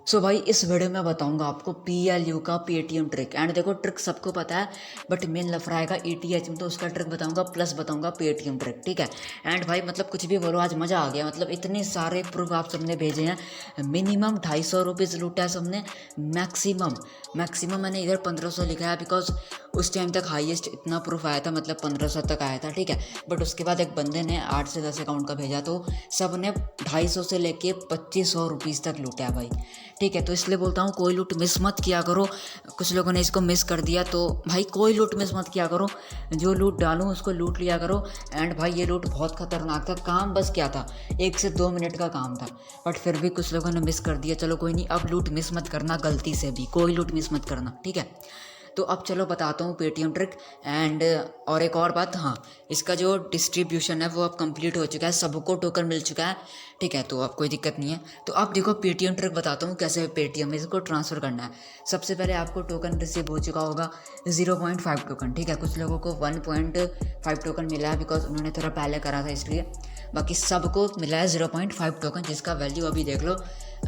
सो भाई इस वीडियो में बताऊंगा आपको PLU का पेटीएम ट्रिक। एंड देखो ट्रिक सबको पता है, बट मेन लफड़ा आएगा ETH में, तो उसका ट्रिक बताऊंगा प्लस बताऊंगा पेटीएम ट्रिक। ठीक है। एंड भाई मतलब कुछ भी बोलो, आज मज़ा आ गया। मतलब इतने सारे प्रूफ आप सबने भेजे हैं। मिनिमम 250 रुपीज़ लूटा है सबने। मैक्सिमम मैक्सिमम मैंने इधर 1500 लिखा है, बिकॉज उस टाइम तक हाईएस्ट इतना प्रूफ आया था, मतलब 1500 तक आया था। ठीक है। बट उसके बाद एक बंदे ने 8 से 10 अकाउंट का भेजा, तो सब ने 250 से लेके 2500 रुपीज़ तक लूटा है भाई। ठीक है। तो इसलिए बोलता हूँ कोई लूट मिस मत किया करो। कुछ लोगों ने इसको मिस कर दिया, तो भाई कोई लूट मिस मत किया करो। जो लूट डालूँ उसको लूट लिया करो। एंड भाई ये लूट बहुत खतरनाक था। काम बस क्या था, 1 से 2 मिनट का काम था, बट फिर भी कुछ लोगों ने मिस कर दिया। चलो कोई नहीं, अब लूट मिस मत करना, गलती से भी कोई लूट मिस मत करना। ठीक है। तो अब चलो बताता हूँ पेटीएम ट्रिक। एंड और एक और बात, हाँ, इसका जो डिस्ट्रीब्यूशन है वो अब कंप्लीट हो चुका है, सबको टोकन मिल चुका है। ठीक है। तो अब कोई दिक्कत नहीं है। तो अब देखो पेटीएम ट्रिक बताता हूँ कैसे पेटीएम में इसको ट्रांसफ़र करना है। सबसे पहले आपको टोकन रिसीव हो चुका होगा 0.5 टोकन। ठीक है। कुछ लोगों को 1.5 टोकन मिला है, बिकॉज उन्होंने थोड़ा पहले करा था इसलिए। बाकी सबको मिला है 0.5 टोकन, जिसका वैल्यू अभी देख लो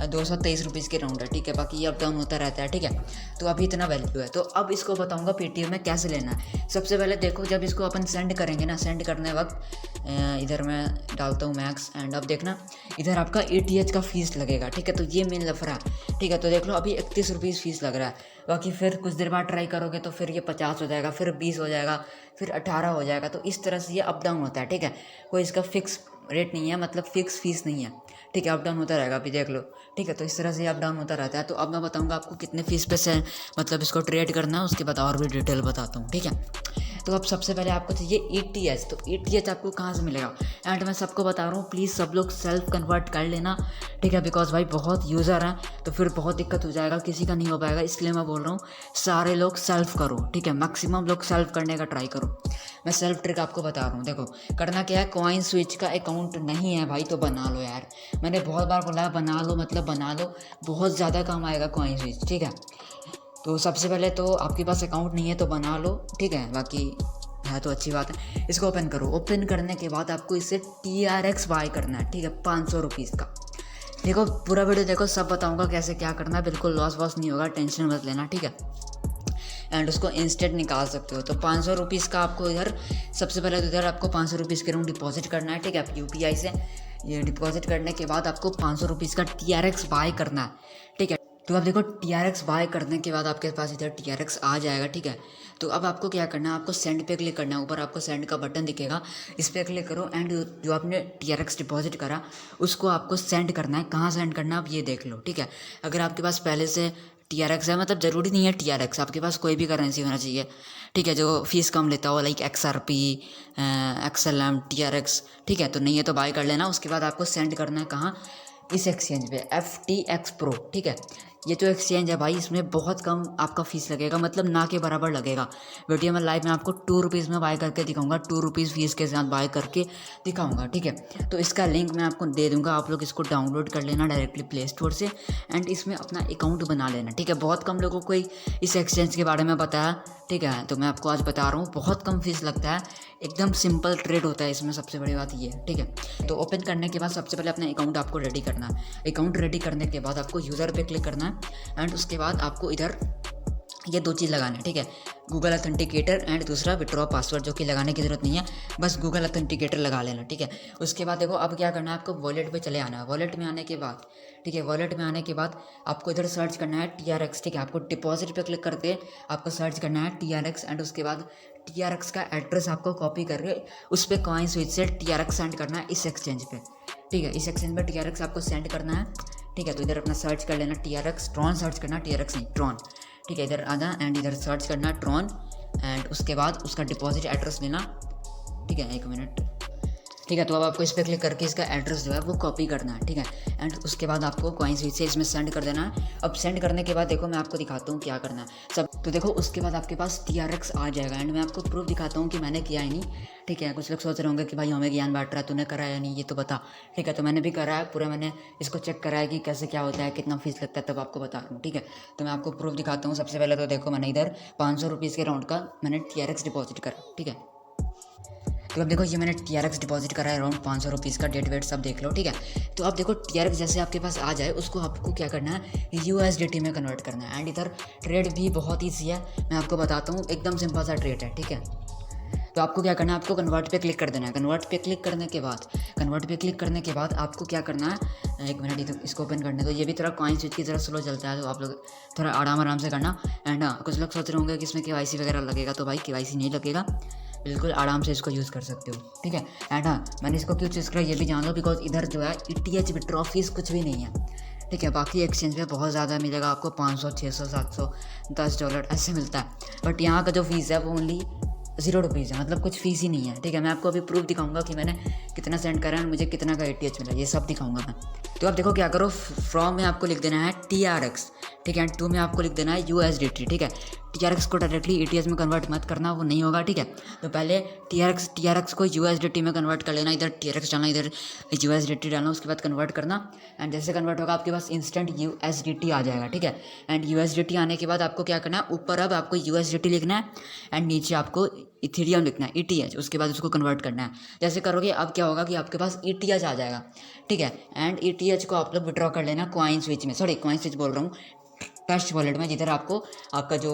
223 रुपीज़ के राउंड है। ठीक है। बाकी ये अप डाउन होता रहता है। ठीक है। तो अभी इतना वैल्यू है। तो अब इसको बताऊंगा पेटीएम में कैसे लेना है। सबसे पहले देखो, जब इसको अपन सेंड करेंगे ना, सेंड करने वक्त इधर मैं डालता हूँ मैक्स। एंड अब देखना, इधर आपका ETH का फीस लगेगा। ठीक है। तो ये मेन लफड़ा है। ठीक है। तो देख लो अभी 31 रुपीज़ फीस लग रहा है। बाकी फिर कुछ देर बाद ट्राई करोगे तो फिर ये 50 हो जाएगा, फिर 20 हो जाएगा, फिर 18 हो जाएगा। तो इस तरह से ये अप डाउन होता है। ठीक है। कोई इसका फिक्स रेट नहीं है, मतलब फिक्स फीस नहीं है। ठीक है। अप डाउन होता रहेगा, अभी देख लो। ठीक है। तो इस तरह से अप डाउन होता रहता है। तो अब मैं बताऊंगा आपको कितने फीस पे से मतलब इसको ट्रेड करना है, उसके बाद और भी डिटेल बताता हूँ। ठीक है। तो अब सबसे पहले आपको चाहिए ETH। तो ETH आपको कहाँ से मिलेगा। एंड मैं सबको बता रहा हूँ, प्लीज़ सब लोग सेल्फ कन्वर्ट कर लेना। ठीक है। बिकॉज भाई बहुत यूज़र हैं, तो फिर बहुत दिक्कत हो जाएगा, किसी का नहीं हो पाएगा। इसलिए मैं बोल रहा हूँ सारे लोग सेल्फ करो। ठीक है। मैक्सिमम लोग सेल्फ करने का ट्राई करो। मैं सेल्फ ट्रिक आपको बता रहा हूँ। देखो करना क्या है, कॉइन स्विच का अकाउंट नहीं है भाई तो बना लो यार। मैंने बहुत बार बोला है बना लो, मतलब बना लो, बहुत ज़्यादा काम आएगा कॉइन स्विच। ठीक है। तो सबसे पहले तो आपके पास अकाउंट नहीं है तो बना लो। ठीक है। बाकी है तो अच्छी बात है। इसको ओपन करो। ओपन करने के बाद आपको इसे TRX बाय करना है। ठीक है। 500 रुपीज़ का। देखो पूरा वीडियो देखो, सब बताऊंगा कैसे क्या करना है। बिल्कुल लॉस वॉस नहीं होगा, टेंशन मत लेना। ठीक है। एंड उसको इंस्टेंट निकाल सकते हो। तो 500 रुपीज़ का आपको इधर, सबसे पहले तो इधर आपको 500 रुपीज़ के रूम डिपॉजिट करना है। ठीक है। UPI से ये डिपॉजिट करने के बाद आपको 500 रुपीज़ का TRX बाय करना है। ठीक है। तो अब देखो TRX बाय करने के बाद आपके पास इधर TRX आ जाएगा। ठीक है। तो अब आपको क्या करना है, आपको सेंड पे क्लिक करना है। ऊपर आपको सेंड का बटन दिखेगा, इस पर क्लिक करो। एंड जो आपने TRX डिपॉजिट करा उसको आपको सेंड करना है। कहाँ सेंड करना है आप ये देख लो। ठीक है। अगर आपके पास पहले से TRX है, मतलब ज़रूरी नहीं है TRX, आपके पास कोई भी करेंसी होना चाहिए। ठीक है। जो फीस कम लेता हो, लाइक XRP, XLM, TRX। ठीक है। तो नहीं है तो बाय कर लेना। उसके बाद आपको सेंड करना है कहाँ, इस एक्सचेंज पे, FTX Pro। ठीक है। ये जो एक्सचेंज है भाई, इसमें बहुत कम आपका फीस लगेगा, मतलब ना के बराबर लगेगा। वीडियो में लाइव में आपको 2 रुपीज़ में बाय करके दिखाऊंगा, 2 रुपीज़ फीस के साथ बाय करके दिखाऊंगा। ठीक है। तो इसका लिंक मैं आपको दे दूंगा, आप लोग इसको डाउनलोड कर लेना डायरेक्टली प्ले स्टोर से। एंड इसमें अपना अकाउंट बना लेना। ठीक है। बहुत कम लोगों को इस एक्सचेंज के बारे में पता है। ठीक है। तो मैं आपको आज बता रहा हूँ, बहुत कम फीस लगता है, एकदम सिंपल ट्रेड होता है इसमें, सबसे बड़ी बात ये है। ठीक है। तो ओपन करने के बाद सबसे पहले अपना अकाउंट आपको रेडी करना है। अकाउंट रेडी करने के बाद आपको यूज़र पे क्लिक करना है। एंड उसके बाद आपको इधर ये 2 चीज़ लगाना है। ठीक है। गूगल अथेंटिकेटर एंड दूसरा विड्रॉ पासवर्ड, जो कि लगाने की ज़रूरत नहीं है, बस गूगल अथेंटिकेटर लगा लेना। ठीक है। उसके बाद देखो अब क्या करना है, आपको वॉलेट पे चले आना है। वॉलेट में आने के बाद, ठीक है, वॉलेट में आने के बाद आपको इधर सर्च करना है TRX। ठीक है। आपको डिपॉजिट पे क्लिक करके आपको सर्च करना है TRX। एंड उसके बाद TRX का एड्रेस आपको कॉपी करके उस पर कॉइन स्विच से TRX सेंड करना है इस एक्सचेंज पे। ठीक है। इस एक्सचेंज पे TRX आपको सेंड करना है। ठीक है। तो इधर अपना सर्च कर लेना TRX, ट्रॉन सर्च करना, TRX नहीं, ट्रॉन। ठीक है। इधर आना एंड इधर सर्च करना ट्रॉन। एंड उसके बाद उसका डिपॉजिट एड्रेस लेना। ठीक है। 1 मिनट। ठीक है। तो अब आपको इस पर क्लिक करके इसका एड्रेस जो है वो कॉपी करना है। ठीक है। एंड उसके बाद आपको कॉइन स्विच से इसमें सेंड कर देना है। अब सेंड करने के बाद देखो मैं आपको दिखाता हूँ क्या करना है सब। तो देखो उसके बाद आपके पास TRX आ जाएगा। एंड मैं आपको प्रूफ दिखाता हूँ कि मैंने किया ही नहीं। ठीक है। कुछ लोग सोच रहे होंगे कि भाई हमें ज्ञान बांट रहा है, तूने करा या नहीं, ये तो बता। ठीक है। तो मैंने भी करा है पूरा, मैंने इसको चेक करा है कि कैसे क्या होता है, कितना फीस लगता है, तब आपको बता रहा हूँ। ठीक है। तो मैं आपको प्रूफ दिखाता हूँ। सबसे पहले तो देखो मैंने इधर 500 रुपीज़ के राउंड का मैंने TRX डिपॉजिट करा। ठीक है। तो अब देखो ये मैंने TRX डिपॉजिट करा है अराउंड 500 रुपीज़ का, डेट वेट सब देख लो, ठीक है। तो अब देखो TRX जैसे आपके पास आ जाए उसको आपको क्या करना है, USDT में कन्वर्ट करना है। एंड इधर ट्रेड भी बहुत ईजी है, मैं आपको बताता हूँ, एकदम सिंपल सा ट्रेड है, ठीक है। तो आपको क्या करना है, आपको कन्वर्ट पे क्लिक कर देना है। कन्वर्ट पे क्लिक करने के बाद आपको क्या करना है, एक मिनट इधर इसको ओपन करने दो। ये भी थोड़ा कॉइन स्विच की तरह स्लो चलता है, तो आप लोग थोड़ा आराम से करना। एंड हाँ, कुछ लोग सोच रहे होंगे कि इसमें KYC वगैरह लगेगा, तो भाई KYC नहीं लगेगा, बिल्कुल आराम से इसको यूज़ कर सकते हो, ठीक है। एंड हाँ, मैंने इसको क्यों चूज़ करा ये भी जान लो, बिकॉज इधर जो है ETH विड्रॉ फीस कुछ भी नहीं है, ठीक है। बाकी एक्सचेंज पे बहुत ज़्यादा मिलेगा आपको, 500, 600, 700, $10 ऐसे मिलता है, बट यहाँ का जो फीस है वो ओनली 0 रुपीज़ है, मतलब कुछ फीस ही नहीं है, ठीक है। मैं आपको अभी प्रूफ दिखाऊंगा कि मैंने कितना सेंड करा है, मुझे कितना का ETH मिला, ये सब दिखाऊंगा मैं। तो आप देखो क्या करो, फ्रॉम में आपको लिख देना है TRX, ठीक है, एंड टू में आपको लिख देना है USDT, ठीक है। TRX को डायरेक्टली ETH में कन्वर्ट मत करना, वो नहीं होगा, ठीक है। तो पहले TRX को USDT में कन्वर्ट कर लेना, इधर TRX डालना, इधर USDT डालना, उसके बाद कन्वर्ट करना। एंड जैसे कन्वर्ट होगा आपके पास इंस्टेंट USDT आ जाएगा, ठीक है। एंड USDT आने के बाद आपको क्या करना है, ऊपर अब आपको USDT लिखना है एंड नीचे आपको इथेरियम लिखना है, ETH, उसके बाद उसको कन्वर्ट करना है। जैसे करोगे अब क्या होगा कि आपके पास ETH आ जाएगा, ठीक है। एंड ETH को आप लोग विड्रॉ कर लेना कॉइन स्विच में, सॉरी कॉइन स्विच बोल रहा हूँ, ट्रस्ट वॉलेट में, जिधर आपको आपका जो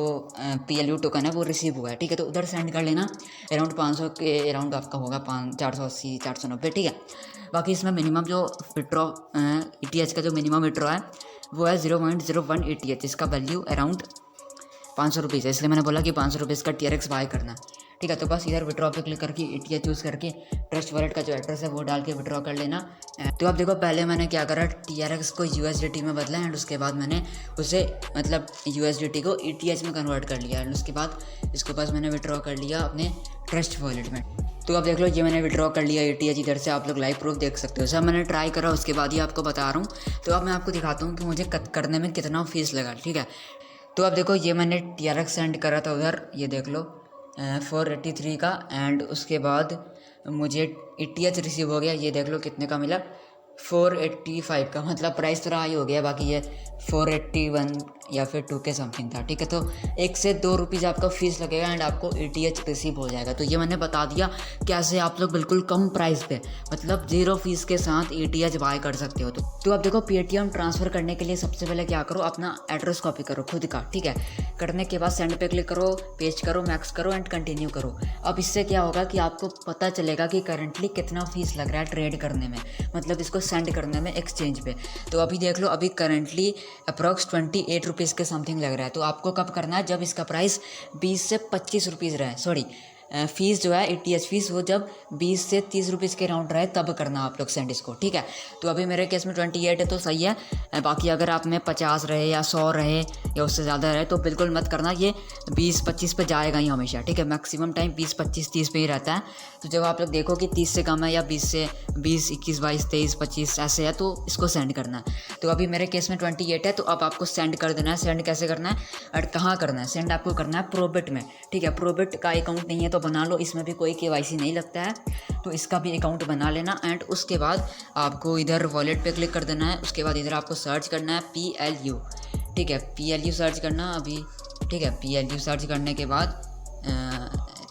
PLU टोकन है वो रिसीव हुआ है, ठीक है। तो उधर सेंड कर लेना, अराउंड 500 के अराउंड आपका होगा, 480, 490, ठीक है। बाकी इसमें मिनिमम जो विड्रॉ ETH का जो मिनिमम विड्रॉ है वो है 0.01 ETH, इसका वैल्यू अराउंड 500 रुपीज़ है, इसलिए मैंने बोला कि 500 रुपीज़ का TRX बाय करना, ठीक है। तो बस इधर विड्रॉ पे क्लिक करके ETH चूज़ करके ट्रस्ट वॉलेट का जो एड्रेस है वो डाल के विड्रॉ कर लेना। तो आप देखो पहले मैंने क्या करा, TRX को USDT में बदला एंड उसके बाद मैंने उसे मतलब USDT को ETH में कन्वर्ट कर लिया एंड उसके बाद इसको बस मैंने विड्रॉ कर लिया अपने ट्रस्ट वॉलेट में। तो अब देख लो ये मैंने विड्रॉ कर लिया ETH, इधर से आप लोग लाइव प्रूफ देख सकते हो, सब मैंने ट्राई करा उसके बाद ही आपको बता रहा हूँ। तो अब मैं आपको दिखाता हूँ कि मुझे करने में कितना फीस लगा, ठीक है। तो अब देखो ये मैंने TRX सेंड करा था उधर, ये देख लो 483 का, एंड उसके बाद मुझे ETH रिसीव हो गया, ये देख लो कितने का मिला, 485 का, मतलब प्राइस थोड़ा हाई हो गया, बाकी ये 481 या फिर 2 के समथिंग था, ठीक है। तो 1 से 2 रुपीज़ आपका फ़ीस लगेगा एंड आपको ETH रिसीव हो जाएगा। तो ये मैंने बता दिया कैसे आप लोग बिल्कुल कम प्राइस पे, मतलब 0 फीस के साथ ETH बाय कर सकते हो। तो अब देखो पेटीएम ट्रांसफ़र करने के लिए सबसे पहले क्या करो, अपना एड्रेस कॉपी करो खुद का, ठीक है। करने के बाद सेंड पे क्लिक करो, पेस्ट करो, मैक्स करो एंड कंटिन्यू करो। अब इससे क्या होगा कि आपको पता चलेगा कि करंटली कितना फ़ीस लग रहा है ट्रेड करने में, मतलब इसको सेंड करने में एक्सचेंज पे। तो अभी देख लो अभी करंटली अप्रॉक्स 28 रुपीज़ के समथिंग लग रहा है। तो आपको कब करना है, जब इसका प्राइस 20 से 25 रुपीज़ रहे, सॉरी फ़ीस जो है ETH फीस वो जब 20 से 30 रुपीज़ के राउंड रहे तब करना आप लोग सेंड इसको, ठीक है। तो अभी मेरे केस में 28 है तो सही है, बाकी अगर आप में 50 रहे या 100 रहे या उससे ज़्यादा रहे तो बिल्कुल मत करना, ये 20-25 पे जाएगा ही हमेशा, ठीक है। मैक्सिमम टाइम 20-25-30 पे ही रहता है। तो जब आप लोग देखो कि 30 से कम है या 20 से 20, 21, 22, 23, 25 ऐसे है तो इसको सेंड करना है। तो अभी मेरे केस में 28 है, तो अब आपको सेंड कर देना है। सेंड कैसे करना है और कहाँ करना है, सेंड आपको करना है प्रोबिट में, ठीक है। प्रोबिट का अकाउंट नहीं है तो बना लो, इसमें भी कोई KYC नहीं लगता है, तो इसका भी अकाउंट बना लेना। एंड उसके बाद आपको इधर वॉलेट पे क्लिक कर देना है, उसके बाद इधर आपको सर्च करना है PLU, ठीक है। PLU सर्च करना अभी, ठीक है। PLU सर्च करने के बाद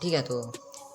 ठीक है, तो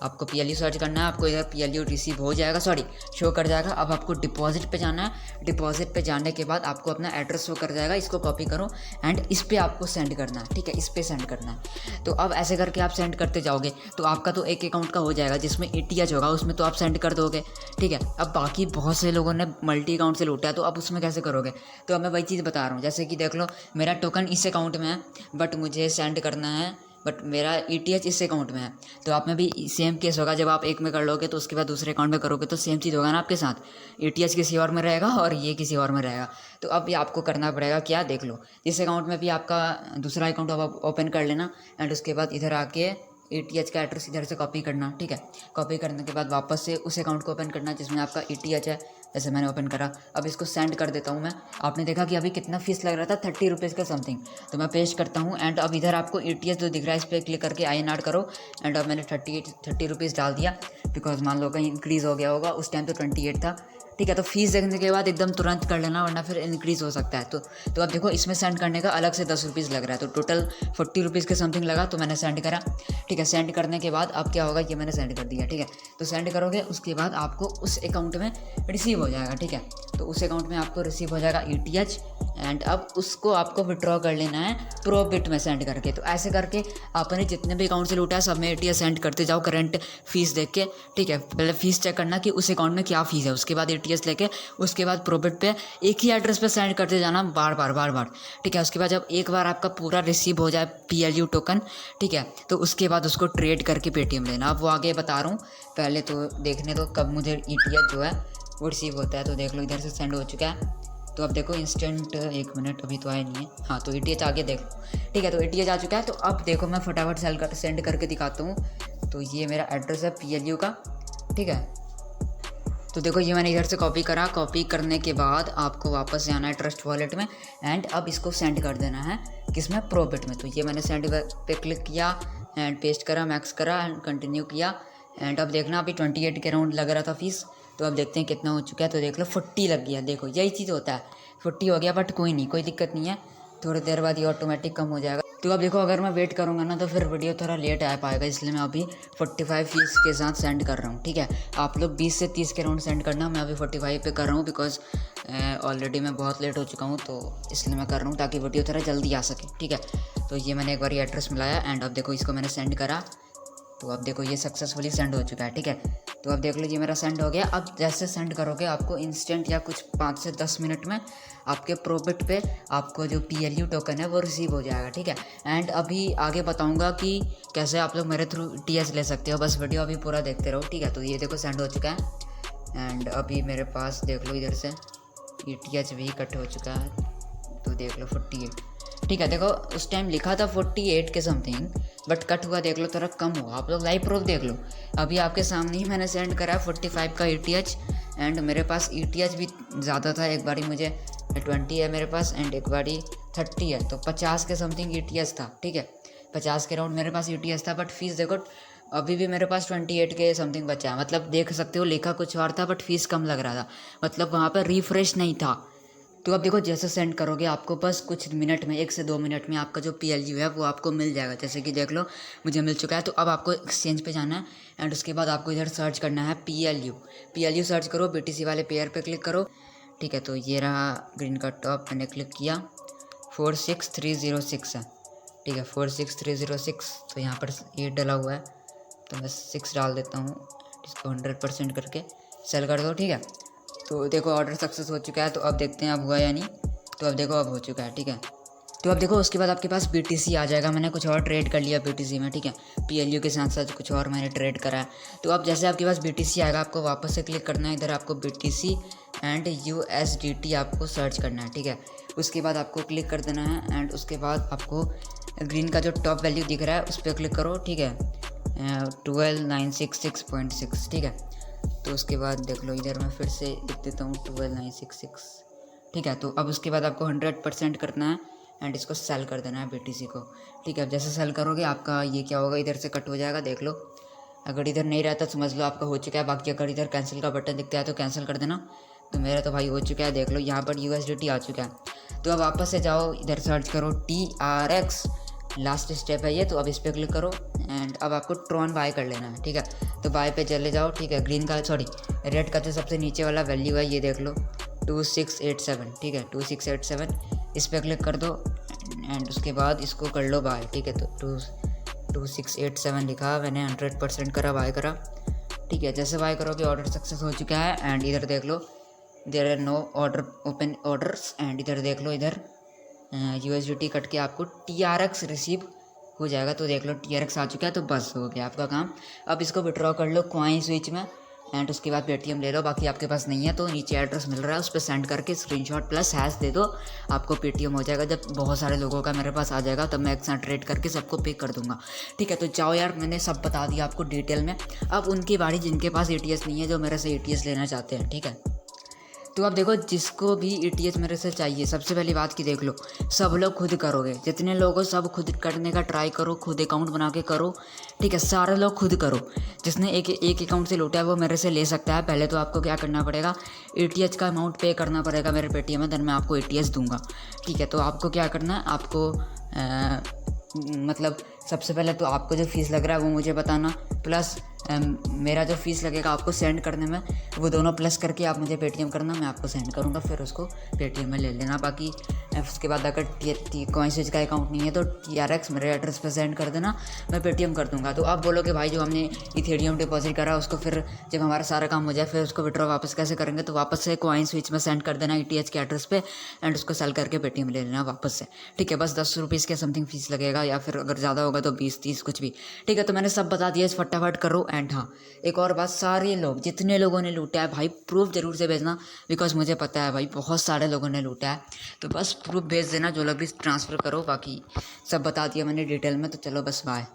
आपको PLU सर्च करना है, आपको इधर PLU रिसीव हो जाएगा, सॉरी शो कर जाएगा। अब आपको डिपॉजिट पे जाना है, डिपॉजिट पे जाने के बाद आपको अपना एड्रेस शो कर जाएगा, इसको कॉपी करो एंड इस पे आपको सेंड करना है, ठीक है। इस पे सेंड करना है। तो अब ऐसे करके आप सेंड करते जाओगे तो आपका तो एक अकाउंट का हो जाएगा, जिसमें ETH होगा उसमें तो आप सेंड कर दोगे, ठीक है। अब बाकी बहुत से लोगों ने मल्टी अकाउंट से लूटा है, तो अब उसमें कैसे करोगे, तो अब मैं वही चीज़ बता रहा हूँ। जैसे कि देख लो मेरा टोकन इस अकाउंट में है बट मुझे सेंड करना है, बट मेरा ETH इस अकाउंट में है। तो आप में भी सेम केस होगा, जब आप एक में कर लोगे तो उसके बाद दूसरे अकाउंट में करोगे तो सेम चीज़ होगा ना आपके साथ, ETH किसी और में रहेगा और ये किसी और में रहेगा। तो अब ये आपको करना पड़ेगा क्या, देख लो इस अकाउंट में भी आपका दूसरा अकाउंट ओपन कर लेना एंड उसके बाद इधर आके ETH का एड्रेस इधर से कॉपी करना, ठीक है। कॉपी करने के बाद वापस से उस अकाउंट को ओपन करना जिसमें आपका ETH है, जैसे मैंने ओपन करा। अब इसको सेंड कर देता हूँ मैं। आपने देखा कि अभी कितना फीस लग रहा था, 30 रुपीज़ का समथिंग, तो मैं पेस्ट करता हूँ एंड अब इधर आपको ETH जो दिख रहा है इस पर क्लिक करके INR करो एंड अब मैंने 30 रुपीज़ डाल दिया, बिकॉज मान लो कहीं इंक्रीज़ हो गया होगा, उस टाइम तो 28 था, ठीक है। तो फीस देखने के बाद एकदम तुरंत कर लेना, वरना फिर इंक्रीज़ हो सकता है। तो अब देखो इसमें सेंड करने का अलग से 10 रुपीज़ लग रहा है, तो टोटल 40 रुपीज़ के समथिंग लगा, तो मैंने सेंड करा। ठीक है, सेंड करने के बाद अब क्या होगा, ये मैंने सेंड कर दिया। ठीक है, तो सेंड करोगे उसके बाद आपको उस अकाउंट में रिसीव हो जाएगा। ठीक है, तो उस अकाउंट में आपको रिसीव हो जाएगा ETH, एंड अब उसको आपको विड्रॉ कर लेना है प्रोबिट में सेंड करके। तो ऐसे करके आपने जितने भी अकाउंट से लूटा है सब में ETH सेंड करते जाओ करंट फीस देख के। ठीक है, पहले फीस चेक करना कि उस अकाउंट में क्या फ़ीस है, उसके बाद ETH लेके उसके बाद प्रोबिट पे एक ही एड्रेस पे सेंड करते जाना बार बार। ठीक है, उसके बाद जब एक बार आपका पूरा रिसीव हो जाए PLU टोकन, ठीक है, तो उसके बाद उसको ट्रेड करके पेटीएम लेना। अब वो आगे बता रहा हूँ, पहले तो देखने दो कब मुझे ETH जो है वो रिसीव होता है। तो देख लो इधर से सेंड हो चुका है। तो अब देखो इंस्टेंट, एक मिनट अभी तो आया नहीं है, हाँ तो ETH आगे देख लो। ठीक है, तो ETH आ चुका है। तो अब देखो मैं फटाफट सेंड करके दिखाता हूँ। तो ये मेरा एड्रेस है PLU का। ठीक है, तो देखो ये मैंने इधर से कॉपी करा। कॉपी करने के बाद आपको वापस जाना है ट्रस्ट वॉलेट में, एंड अब इसको सेंड कर देना है किसमें, प्रोबिट में। तो ये मैंने सेंड पे क्लिक किया एंड पेस्ट करा, मैक्स करा एंड कंटिन्यू किया। एंड अब देखना अभी 28 के राउंड लग रहा था फीस, तो अब देखते हैं कितना हो चुका है। तो देख लो 40 लग गया। देखो यही चीज़ होता है, 40 हो गया, बट कोई नहीं, कोई दिक्कत नहीं है, थोड़ी देर बाद ये ऑटोमेटिक कम हो जाएगा। तो अब देखो अगर मैं वेट करूँगा ना तो फिर वीडियो थोड़ा लेट आ पाएगा, इसलिए मैं अभी 45 फीस के साथ सेंड कर रहा हूँ। ठीक है, आप लोग 20 से 30 के राउंड सेंड करना, मैं अभी 45 पे कर रहा हूँ, बिकॉज ऑलरेडी मैं बहुत लेट हो चुका हूँ, तो इसलिए मैं कर रहा हूँ ताकि वीडियो थोड़ा जल्दी आ सके। ठीक है, तो ये मैंने एक बार एड्रेस मिलाया एंड अब देखो इसको मैंने सेंड करा। तो अब देखो ये सक्सेसफुली सेंड हो चुका है। ठीक है, तो अब देख लो ये मेरा सेंड हो गया। अब जैसे सेंड करोगे आपको इंस्टेंट या कुछ 5 से 10 मिनट में आपके प्रोबिट पे आपको जो PLU टोकन है वो रिसीव हो जाएगा। ठीक है, एंड अभी आगे बताऊंगा कि कैसे आप लोग मेरे थ्रू ETH ले सकते हो, बस वीडियो अभी पूरा देखते रहो। ठीक है, तो ये देखो सेंड हो चुका है एंड अभी मेरे पास देख लो इधर से ETH भी कट हो चुका है। तो देख लो 48। ठीक है, देखो उस टाइम लिखा था 48 के समथिंग, बट कट हुआ देख लो थोड़ा कम हुआ। आप लोग लाइव प्रूफ देख लो, अभी आपके सामने ही मैंने सेंड करा 45 का ETH, एंड मेरे पास ETH भी ज़्यादा था। एक बारी मुझे 20 है मेरे पास एंड एक बारी 30 है, तो 50 के समथिंग ETH था। ठीक है, 50 के राउंड मेरे पास ETH था, बट फीस देखो अभी भी मेरे पास 28 के समथिंग बचा है। मतलब देख सकते हो लिखा कुछ और था बट फीस कम लग रहा था, मतलब वहाँ पर रिफ्रेश नहीं था। तो अब देखो जैसे सेंड करोगे आपको बस कुछ मिनट में, 1 से 2 मिनट में आपका जो PLU है वो आपको मिल जाएगा। जैसे कि देख लो मुझे मिल चुका है। तो अब आपको एक्सचेंज पे जाना है एंड उसके बाद आपको इधर सर्च करना है PLU सर्च करो, BTC वाले पेयर पे क्लिक करो। ठीक है, तो ये रहा ग्रीन का टॉप, मैंने क्लिक किया, 46306 है। ठीक है, 46306। तो यहाँ पर 8 डला हुआ है, तो मैं 6 डाल देता हूँ, इसको 100% करके सेल कर दो। ठीक है, तो देखो ऑर्डर सक्सेस हो चुका है। तो अब देखते हैं अब हुआ या नहीं। तो अब देखो अब हो चुका है। ठीक है, तो अब देखो उसके बाद आपके पास BTC आ जाएगा। मैंने कुछ और ट्रेड कर लिया BTC में। ठीक है, PLU के साथ साथ कुछ और मैंने ट्रेड करा है। तो अब जैसे आपके पास BTC आएगा आपको वापस से क्लिक करना है, इधर आपको BTC एंड USDT आपको सर्च करना है। ठीक है, उसके बाद आपको क्लिक कर देना है एंड उसके बाद आपको ग्रीन का जो टॉप वैल्यू दिख रहा है उस पर क्लिक करो। ठीक है, 12966.6। ठीक है, तो उसके बाद देख लो इधर मैं फिर से लिख देता हूँ 12966। ठीक है, तो अब उसके बाद आपको 100% करना है एंड इसको सेल कर देना है BTC को। ठीक है, अब जैसे सेल करोगे आपका ये क्या होगा, इधर से कट हो जाएगा। देख लो अगर इधर नहीं रहता समझ लो आपका हो चुका है। बाकी अगर इधर कैंसिल का बटन दिखता है तो कैंसिल कर देना। तो मेरा तो भाई हो चुका है। देख लो यहाँ पर USDT आ चुका है। तो अब वापस से जाओ, इधर सर्च करो TRX, लास्ट स्टेप है ये। तो अब इस पर क्लिक करो एंड अब आपको ट्रॉन बाय कर लेना है। ठीक है, तो बाय पे चले जाओ। ठीक है, ग्रीन का रेड का जो सबसे नीचे वाला वैल्यू है ये देख लो 2687। ठीक है, 2687 इस पर क्लिक कर दो एंड उसके बाद इसको कर लो बाय। ठीक है, तो 2687 लिखा मैंने, 100% करा, बाय करा। ठीक है, जैसे बाय करोगे ऑर्डर सक्सेस हो चुका है एंड इधर देख लो there are no order open orders and इधर देख लो इधर USDT कट के आपको TRX रिसीव हो जाएगा। तो देख लो TRX आ चुका है। तो बस हो गया आपका काम। अब इसको विड्रॉ कर लो कॉइन स्विच में एंड उसके बाद पेटीएम ले लो। बाकी आपके पास नहीं है तो नीचे एड्रेस मिल रहा है उस पर सेंड करके स्क्रीनशॉट प्लस हैश दे दो, आपको पेटीएम हो जाएगा। जब बहुत सारे लोगों का मेरे पास आ जाएगा तब मैं एक साथ ट्रेड करके सबको पे कर दूंगा। ठीक है, तो जाओ यार, मैंने सब बता दिया आपको डिटेल में। अब उनकी बारी जिनके पास ETH नहीं है, जो मेरे से ETH लेना चाहते हैं। ठीक है, तो अब देखो, जिसको भी ETH मेरे से चाहिए, सबसे पहली बात की देख लो, सब लोग खुद करोगे, जितने लोग हो सब खुद करने का ट्राई करो, खुद अकाउंट बना के करो, ठीक है, सारे लोग खुद करो। जिसने एक अकाउंट से लूटा है वो मेरे से ले सकता है। पहले तो आपको क्या करना पड़ेगा, ETH का अमाउंट पे करना पड़ेगा मेरे पेटीएम में, देन मैं आपको ETH दूंगा, ठीक है। तो आपको क्या करना है, आपको मतलब सबसे पहले तो आपको जो फ़ीस लग रहा है वो मुझे बताना, प्लस मेरा जो फ़ीस लगेगा आपको सेंड करने में, वो दोनों प्लस करके आप मुझे पेटीएम करना, मैं आपको सेंड करूँगा, फिर उसको पेटीएम में ले लेना। बाकी उसके बाद अगर कॉइनस्विच का अकाउंट नहीं है तो TRX मेरे एड्रेस पे सेंड कर देना, मैं पेटीएम कर दूँगा। तो आप बोलोगे भाई जो हमने इथेरियम डिपॉजिट करा उसको फिर जब हमारा सारा काम हो जाए फिर उसको विड्रॉ वापस कैसे करेंगे, तो वापस से कॉइनस्विच में सेंड कर देना ETH के एड्रेस पे, एंड उसको सेल करके पेटीएम ले लेना वापस से, ठीक है। बस 10 रुपीज़ के समथिंग फ़ीस लगेगा, या फिर अगर ज़्यादा होगा तो 20-30 कुछ भी, ठीक है। तो मैंने सब बता दिया, इस फटाफट करो। एंड हाँ, एक और बात, सारे लोग जितने लोगों ने लूटा है भाई, प्रूफ जरूर से भेजना, बिकॉज मुझे पता है भाई बहुत सारे लोगों ने लूटा है, तो बस प्रूफ भेज देना जो लोग भी ट्रांसफ़र करो। बाकी सब बता दिया मैंने डिटेल में, तो चलो बस बाय।